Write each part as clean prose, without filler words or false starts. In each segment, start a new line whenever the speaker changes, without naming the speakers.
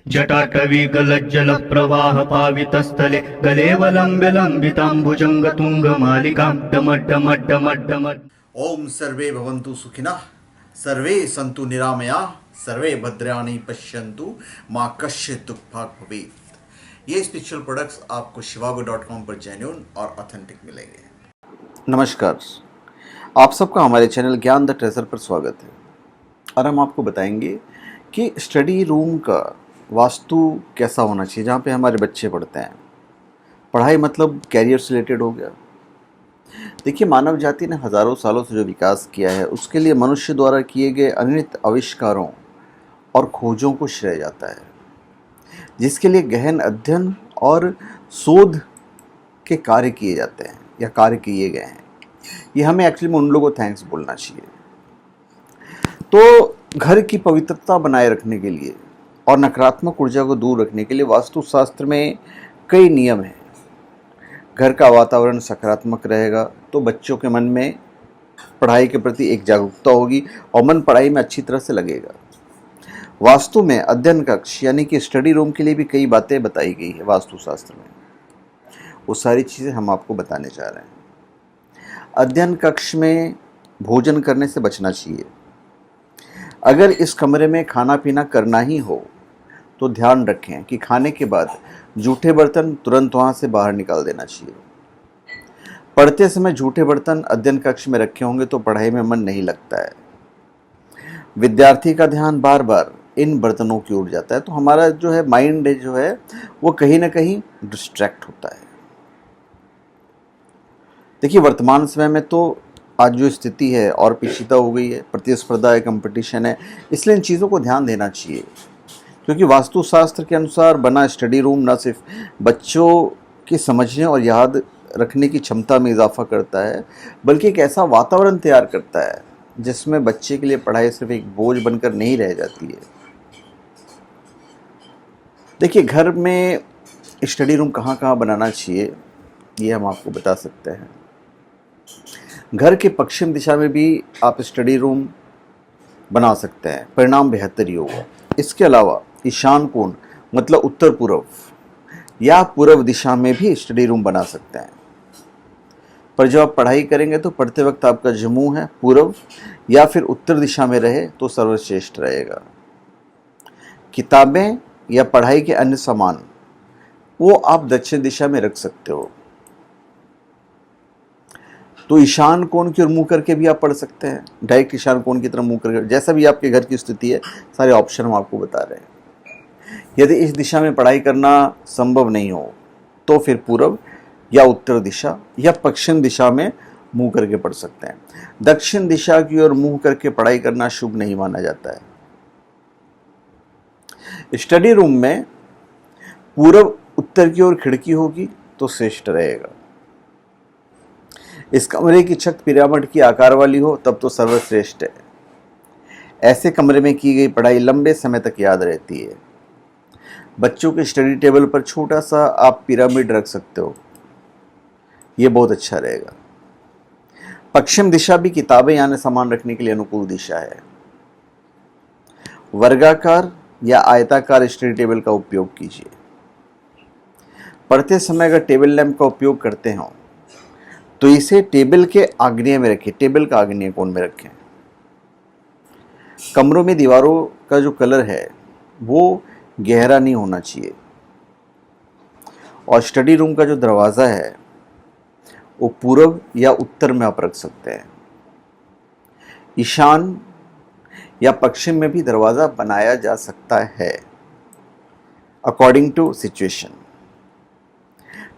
जटाटवी गलज्जलप्रवाह पावितस्थले गलेवलम्ब्य लम्बिताम्बुजङ्गतुङ्गमालिकां डमड्डमड्डमड्डमड्।
ओम सर्वे भवन्तु सुखिनः, सर्वे सन्तु निरामया, सर्वे भद्राणि पश्यन्तु, माँ कश्चित् दुःखभाग् भवेत्। ये स्पिरिचुअल प्रोडक्ट्स आपको shivago.com पर जेन्युइन और ऑथेंटिक मिलेंगे। नमस्कार, आप सबका हमारे चैनल ज्ञान द ट्रेजर पर स्वागत है। और हम आपको बताएंगे कि स्टडी रूम का वास्तु कैसा होना चाहिए जहाँ पे हमारे बच्चे पढ़ते हैं। पढ़ाई मतलब कैरियर से रिलेटेड हो गया। देखिए, मानव जाति ने हजारों सालों से जो विकास किया है उसके लिए मनुष्य द्वारा किए गए अनगिनत आविष्कारों और खोजों को श्रेय जाता है, जिसके लिए गहन अध्ययन और शोध के कार्य किए जाते हैं या कार्य किए गए हैं। ये हमें एक्चुअली में उन लोगों को थैंक्स बोलना चाहिए। तो घर की पवित्रता बनाए रखने के लिए और नकारात्मक ऊर्जा को दूर रखने के लिए वास्तुशास्त्र में कई नियम हैं। घर का वातावरण सकारात्मक रहेगा तो बच्चों के मन में पढ़ाई के प्रति एक जागरूकता होगी और मन पढ़ाई में अच्छी तरह से लगेगा। वास्तु में अध्ययन कक्ष यानी कि स्टडी रूम के लिए भी कई बातें बताई गई है वास्तुशास्त्र में। वो सारी चीज़ें हम आपको बताने जा रहे हैं। अध्ययन कक्ष में भोजन करने से बचना चाहिए। अगर इस कमरे में खाना पीना करना ही हो तो ध्यान रखें कि खाने के बाद जूठे बर्तन तुरंत वहाँ से बाहर निकाल देना चाहिए। पढ़ते समय जूठे बर्तन अध्ययन कक्ष में रखे होंगे तो पढ़ाई में मन नहीं लगता है। विद्यार्थी का ध्यान बार बार इन बर्तनों की ओर जाता है तो हमारा जो है माइंड जो है वो कहीं ना कहीं डिस्ट्रैक्ट होता है। देखिए, वर्तमान समय में तो आज जो स्थिति है और पेचीदा हो गई है, प्रतिस्पर्धा है, कंपटीशन है, इसलिए इन चीज़ों को ध्यान देना चाहिए। क्योंकि वास्तुशास्त्र के अनुसार बना स्टडी रूम न सिर्फ बच्चों की समझने और याद रखने की क्षमता में इजाफा करता है, बल्कि एक ऐसा वातावरण तैयार करता है जिसमें बच्चे के लिए पढ़ाई सिर्फ एक बोझ बनकर नहीं रह जाती है। देखिए, घर में स्टडी रूम कहाँ कहाँ बनाना चाहिए ये हम आपको बता सकते हैं। घर के पश्चिम दिशा में भी आप स्टडी रूम बना सकते हैं, परिणाम बेहतर ही होगा। इसके अलावा ईशान कोण मतलब उत्तर पूर्व या पूर्व दिशा में भी स्टडी रूम बना सकते हैं। पर जब आप पढ़ाई करेंगे तो पढ़ते वक्त आपका जो मुंह है पूर्व या फिर उत्तर दिशा में रहे तो सर्वश्रेष्ठ रहेगा। किताबें या पढ़ाई के अन्य सामान वो आप दक्षिण दिशा में रख सकते हो। तो ईशान कोण की ओर मुंह करके भी आप पढ़ सकते हैं, डायरेक्ट ईशान कोण की तरफ मुंह करके, जैसा भी आपके घर की स्थिति है, सारे ऑप्शन हम आपको बता रहे हैं। यदि इस दिशा में पढ़ाई करना संभव नहीं हो तो फिर पूर्व या उत्तर दिशा या पश्चिम दिशा में मुंह करके पढ़ सकते हैं। दक्षिण दिशा की ओर मुंह करके पढ़ाई करना शुभ नहीं माना जाता है। स्टडी रूम में पूर्व उत्तर की ओर खिड़की होगी तो श्रेष्ठ रहेगा। इस कमरे की छत पिरामिड की आकार वाली हो तब तो सर्वश्रेष्ठ है। ऐसे कमरे में की गई पढ़ाई लंबे समय तक याद रहती है। बच्चों के स्टडी टेबल पर छोटा सा आप पिरामिड रख सकते हो, ये बहुत अच्छा रहेगा। पश्चिम दिशा भी किताबें यानी सामान रखने के लिए अनुकूल दिशा है। वर्गाकार या आयताकार स्टडी टेबल का उपयोग कीजिए। पढ़ते समय अगर टेबल लैंप का उपयोग करते हो तो इसे टेबल के आग्नेय में रखें, टेबल का आग्नेय कोण में रखें। कमरों में दीवारों का जो कलर है वो गहरा नहीं होना चाहिए और स्टडी रूम का जो दरवाज़ा है वो पूर्व या उत्तर में आप रख सकते हैं। ईशान या पश्चिम में भी दरवाज़ा बनाया जा सकता है अकॉर्डिंग टू सिचुएशन।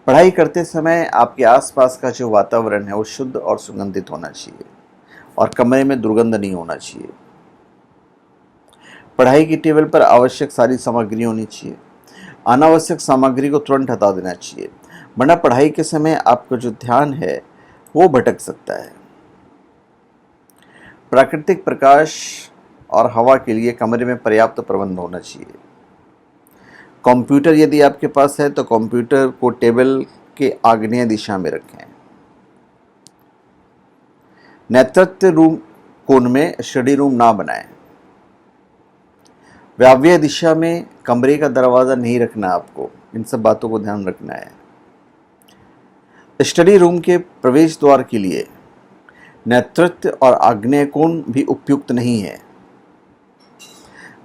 पढ़ाई करते समय आपके आसपास का जो वातावरण है वो शुद्ध और सुगंधित होना चाहिए और कमरे में दुर्गंध नहीं होना चाहिए। पढ़ाई की टेबल पर आवश्यक सारी सामग्री होनी चाहिए। अनावश्यक सामग्री को तुरंत हटा देना चाहिए, वरना पढ़ाई के समय आपका जो ध्यान है वो भटक सकता है। प्राकृतिक प्रकाश और हवा के लिए कमरे में पर्याप्त प्रबंध होना चाहिए। कंप्यूटर यदि आपके पास है तो कंप्यूटर को टेबल के आग्नेय दिशा में रखें। नेतृत्व रूम कोण में स्टडी रूम ना बनाएं। वायव्य दिशा में कमरे का दरवाज़ा नहीं रखना आपको, इन सब बातों को ध्यान रखना है। स्टडी रूम के प्रवेश द्वार के लिए नेतृत्व और आग्नेय कोण भी उपयुक्त नहीं है।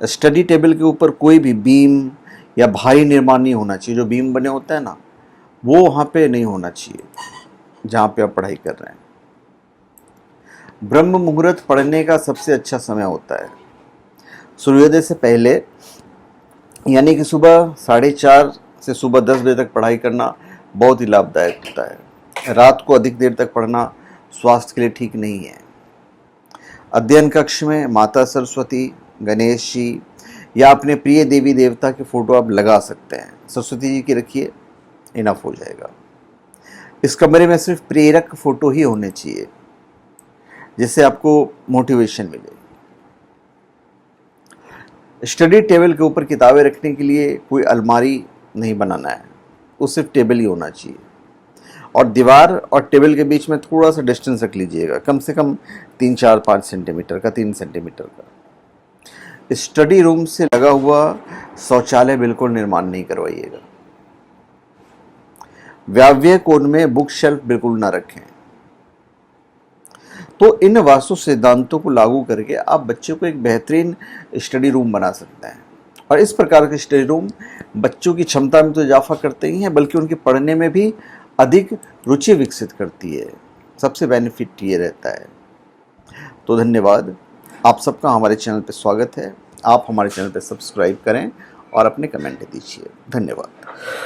स्टडी टेबल के ऊपर कोई भी बीम या भारी निर्माण नहीं होना चाहिए। जो बीम बने होता है ना, वो वहाँ पे नहीं होना चाहिए जहाँ पे आप पढ़ाई कर रहे हैं। ब्रह्म मुहूर्त पढ़ने का सबसे अच्छा समय होता है। सूर्योदय से पहले, यानी कि सुबह 4:30 से सुबह 10 बजे तक पढ़ाई करना बहुत ही लाभदायक होता है। रात को अधिक देर तक पढ़ना स्वास्थ्य के लिए ठीक नहीं है। अध्ययन कक्ष में माता सरस्वती, गणेश जी या अपने प्रिय देवी देवता के फोटो आप लगा सकते हैं। सरस्वती जी की रखिए, इनफ हो जाएगा। इस कमरे में सिर्फ प्रेरक फोटो ही होने चाहिए, जिससे आपको मोटिवेशन मिले। स्टडी टेबल के ऊपर किताबें रखने के लिए कोई अलमारी नहीं बनाना है, वो सिर्फ टेबल ही होना चाहिए। और दीवार और टेबल के बीच में थोड़ा सा डिस्टेंस रख लीजिएगा, कम से कम 3, 4, 5 सेंटीमीटर का, 3 सेंटीमीटर का। स्टडी रूम से लगा हुआ शौचालय बिल्कुल निर्माण नहीं करवाइएगा। वायव्य कोण में बुक शेल्फ बिल्कुल ना रखें। तो इन वास्तु सिद्धांतों को लागू करके आप बच्चों को एक बेहतरीन स्टडी रूम बना सकते हैं। और इस प्रकार के स्टडी रूम बच्चों की क्षमता में तो इजाफा करते ही हैं, बल्कि उनके पढ़ने में भी अधिक रुचि विकसित करती है। सबसे बेनिफिट ये रहता है। तो धन्यवाद, आप सबका हमारे चैनल पर स्वागत है। आप हमारे चैनल पर सब्सक्राइब करें और अपने कमेंट दीजिए। धन्यवाद।